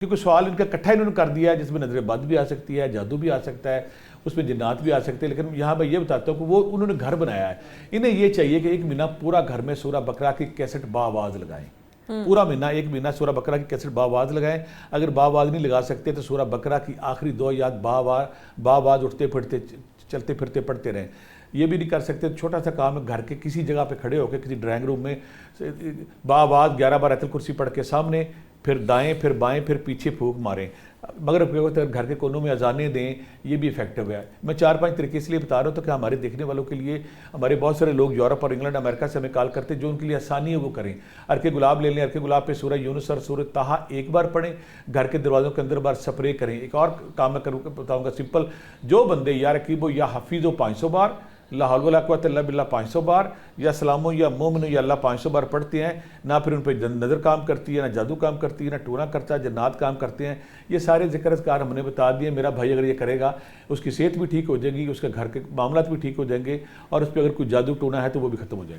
کیونکہ سوال ان کا اکٹھا انہوں نے کر دیا ہے جس میں نظر بد بھی آ سکتی ہے، جادو بھی آ سکتا ہے، اس میں جنات بھی آ سکتے ہیں. لیکن یہاں میں یہ بتاتا ہوں کہ وہ انہوں نے گھر بنایا ہے. انہیں یہ چاہیے کہ ایک مہینہ پورا گھر میں سورہ بقرہ کی کیسٹ باآواز لگائیں. پورا مہینہ ایک مہینہ سورہ بقرہ کی کیسٹ باآواز لگائیں. اگر باآواز نہیں لگا سکتے تو سورہ بقرہ کی آخری 2 آیات باآواز اٹھتے پھرتے چلتے پھرتے پڑھتے رہیں. یہ بھی نہیں کر سکتے تو چھوٹا سا کام ہے، گھر کے کسی جگہ پہ کھڑے ہو کے کسی ڈرائنگ روم میں باآواز 11 بار آیت الکرسی پڑھ کے سامنے، پھر دائیں پھر بائیں پھر پیچھے پھونک ماریں. مغرب کے وقت گھر کے کونوں میں اذانیں دیں، یہ بھی افیکٹو ہے. میں 4-5 طریقے اس لیے بتا رہا ہوں تو کہ ہمارے دیکھنے والوں کے لیے، ہمارے بہت سارے لوگ یورپ اور انگلینڈ امریکہ سے ہمیں کال کرتے جو ان کے لیے آسانی ہے وہ کریں. عرق گلاب لے لیں، عرق گلاب پہ سورہ یونس اور سورہ طٰہٰ ایک بار پڑھیں، گھر کے دروازوں کے اندر بار سپرے کریں. ایک اور کام میں بتاؤں گا سمپل، جو بندے یا رقیبو یا حفیظو 500 بار، لا حول ولا قوۃ الا باللہ 500 بار، یا سلامو یا مومنو یا اللہ 500 بار پڑھتے ہیں، نہ پھر ان پہ نظر کام کرتی ہے، نہ جادو کام کرتی ہے، نہ ٹونا کرتا ہے، جنات کام کرتے ہیں. یہ سارے ذکر اذکار ہم نے بتا دیے. میرا بھائی اگر یہ کرے گا اس کی صحت بھی ٹھیک ہو جائے گی، اس کے گھر کے معاملات بھی ٹھیک ہو جائیں گے، اور اس پہ اگر کوئی جادو ٹونا ہے تو وہ بھی ختم ہو جائے گا.